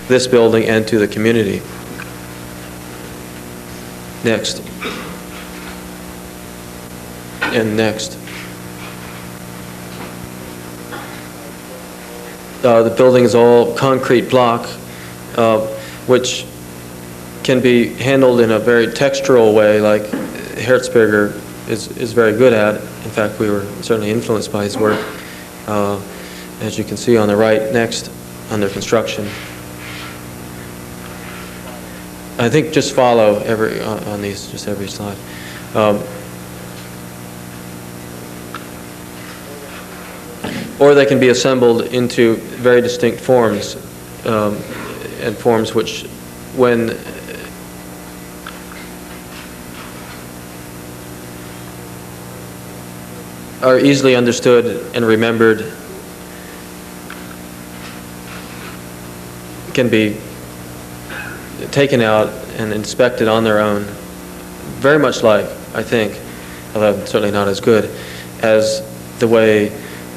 this building and to the community. Next. And next. The building is all concrete block, which can be handled in a very textural way, like Herzberger is very good at. In fact, we were certainly influenced by his work, as you can see on the right. Next, under construction. I think just follow on these, just every slide. Or they can be assembled into very distinct forms, and forms which, when are easily understood and remembered, can be taken out and inspected on their own, very much like, I think, although certainly not as good, as the way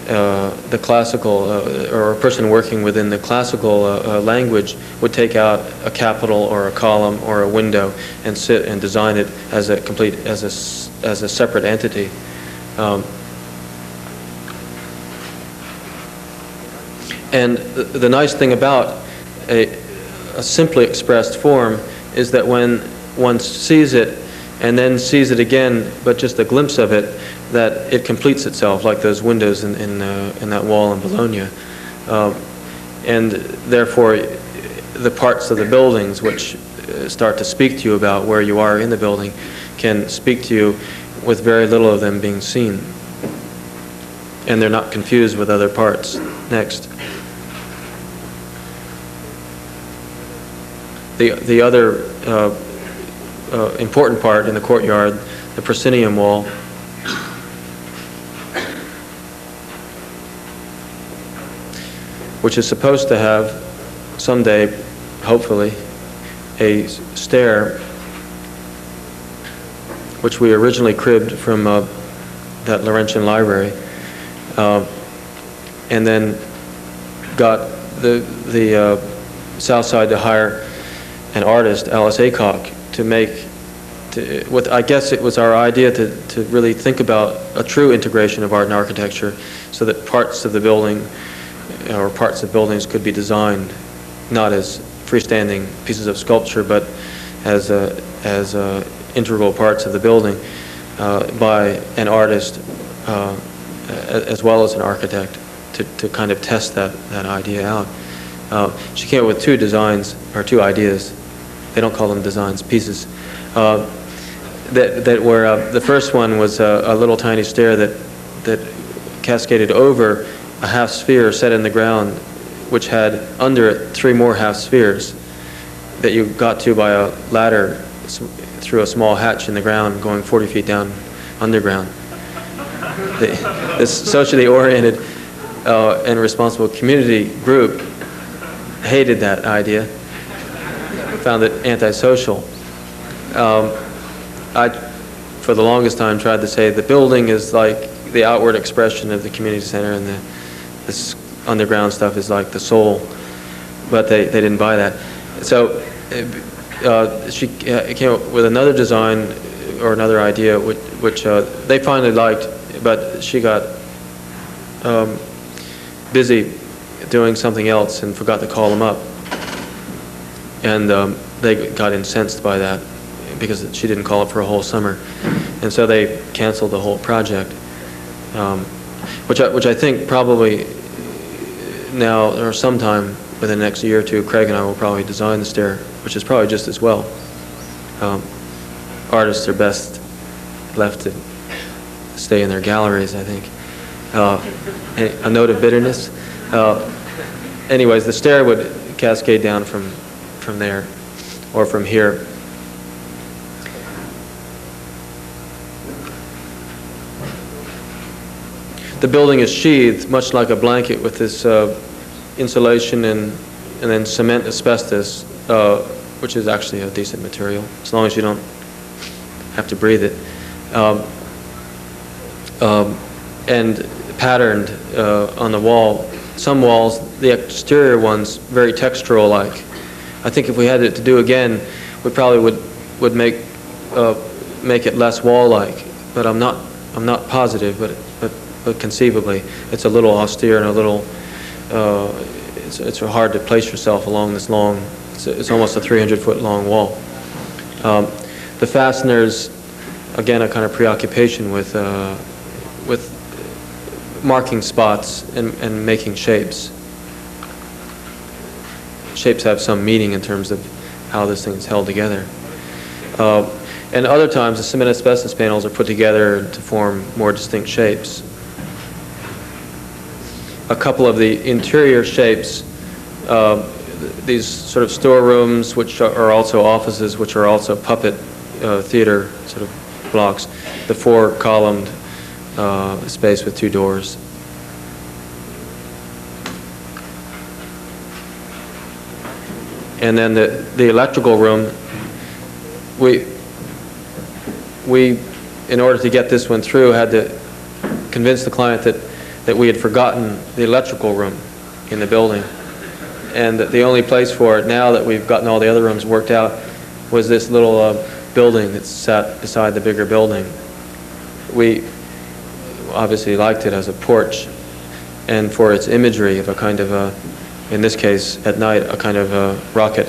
the classical, or a person working within the classical language would take out a capital or a column or a window and sit and design it as a complete, as a separate entity. And the nice thing about a simply expressed form is that when one sees it and then sees it again, but just a glimpse of it, that it completes itself, like those windows in that wall in Bologna. And therefore, the parts of the buildings which start to speak to you about where you are in the building can speak to you with very little of them being seen. And they're not confused with other parts. Next. The other important part in the courtyard, the proscenium wall, which is supposed to have someday, hopefully, a stair, which we originally cribbed from that Laurentian library, and then got the South Side to hire an artist, Alice Aycock, to make, I guess it was our idea to really think about a true integration of art and architecture, so that parts of the building or parts of buildings could be designed not as freestanding pieces of sculpture, but as integral parts of the building by an artist as well as an architect to kind of test that idea out. She came up with two designs, or two ideas. They don't call them designs, pieces. That were, the first one was a little tiny stair that cascaded over a half sphere set in the ground, which had under it 3 more half spheres that you got to by a ladder through a small hatch in the ground going 40 feet down underground. This socially oriented and responsible community group hated that idea, found it antisocial. I, for the longest time, tried to say the building is like the outward expression of the community center, and this underground stuff is like the soul, but they didn't buy that. So she came up with another design or another idea which they finally liked, but she got busy doing something else and forgot to call them up, and they got incensed by that because she didn't call it for a whole summer, and so they canceled the whole project, which I think probably now or sometime within the next year or two, Craig and I will probably design the stair, which is probably just as well. Artists are best left to stay in their galleries, I think. A note of bitterness. Anyways, the stair would cascade down from there or from here. The building is sheathed much like a blanket with this insulation and then cement asbestos, which is actually a decent material as long as you don't have to breathe it, and patterned on the wall some walls, the exterior ones, very textural-like. I think if we had it to do again, we probably would make it less wall-like. But I'm not positive. But conceivably, it's a little austere and a little. It's hard to place yourself along this long. It's almost a 300-foot long wall. The fasteners, again, a kind of preoccupation with marking spots and making shapes. Shapes have some meaning in terms of how this thing is held together. And other times, the cement asbestos panels are put together to form more distinct shapes. A couple of the interior shapes, these sort of storerooms, which are also offices, which are also puppet theater sort of blocks, the 4-columned space with 2 doors. And then the electrical room, we, in order to get this one through, had to convince the client that we had forgotten the electrical room in the building. And that the only place for it, now that we've gotten all the other rooms worked out, was this little building that sat beside the bigger building. We obviously liked it as a porch, and for its imagery of a kind of in this case, at night, a kind of a rocket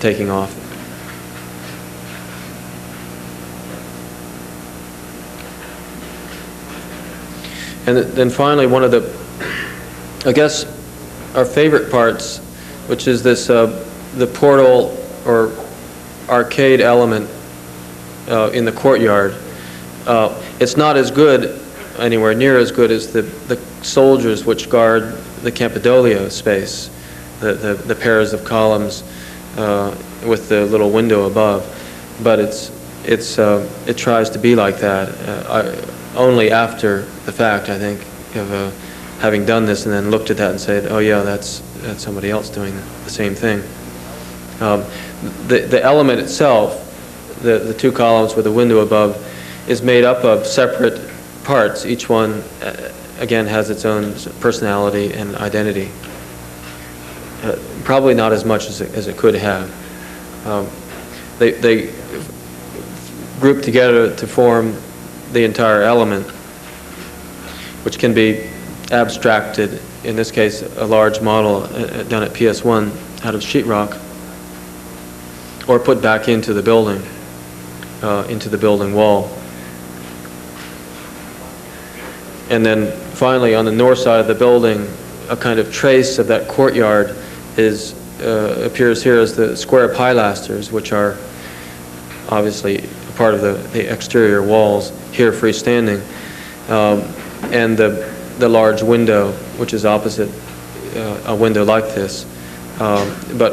taking off. And then finally, one of the, I guess, our favorite parts, which is this, the portal or arcade element in the courtyard. It's not as good, anywhere near as good as the soldiers which guard the Campidoglio space, the pairs of columns with the little window above. But it tries to be like that. Only after the fact, I think, of having done this and then looked at that and said, oh yeah, that's somebody else doing the same thing. The element itself, the 2 columns with a window above, is made up of separate parts. Each one, again, has its own personality and identity. Probably not as much as it could have. They group together to form the entire element, which can be abstracted, in this case a large model done at PS1 out of sheetrock, or put back into the building wall. And then finally on the north side of the building, a kind of trace of that courtyard appears here as the square pilasters, which are obviously part of the exterior walls, here freestanding, and the large window, which is opposite a window like this, but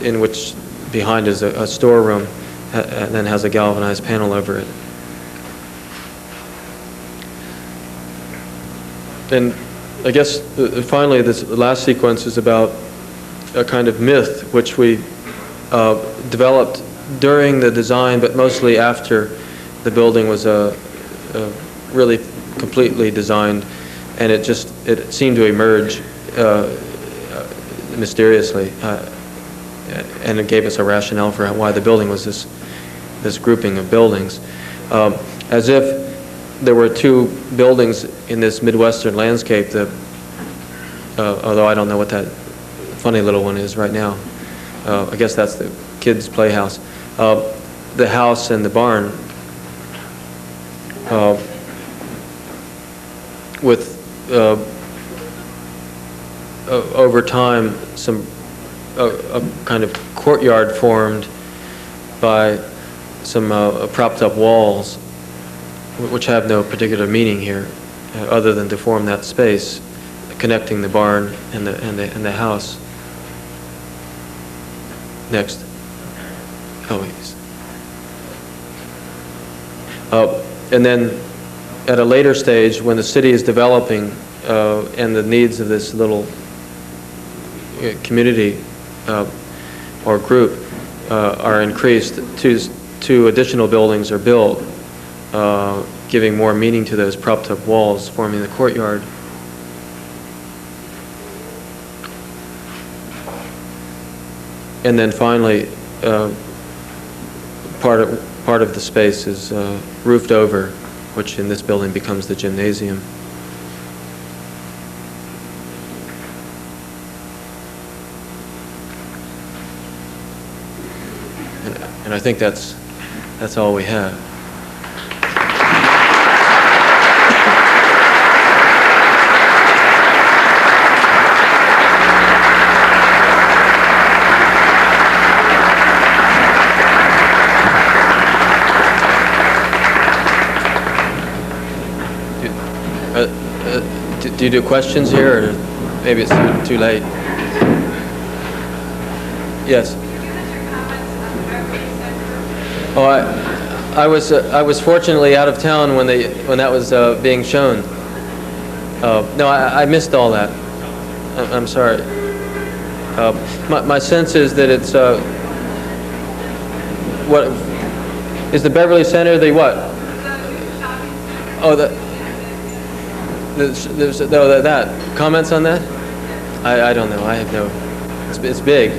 in which behind is a storeroom, and then has a galvanized panel over it. And I guess finally this last sequence is about a kind of myth which we developed during the design, but mostly after the building was really completely designed, and it seemed to emerge mysteriously, and it gave us a rationale for why the building was this grouping of buildings, as if there were 2 buildings in this Midwestern landscape. Although I don't know what that funny little one is right now. I guess that's the kids' playhouse. The house and the barn, with over time a kind of courtyard formed by some propped up walls, which have no particular meaning here, other than to form that space connecting the barn and the house. Next. Oh, yes. And then at a later stage, when the city is developing and the needs of this little community or group are increased, 2 additional buildings are built, giving more meaning to those propped up walls forming the courtyard. And then finally, part of the space is roofed over, which in this building becomes the gymnasium. And I think that's all we have. Do you do questions here, or maybe it's too late? Yes. Oh, I was fortunately out of town when that was being shown. No, I missed all that. I'm sorry. My sense is that it's what is the Beverly Center? The what? Oh, that comments on that? I don't know. I have no. It's big.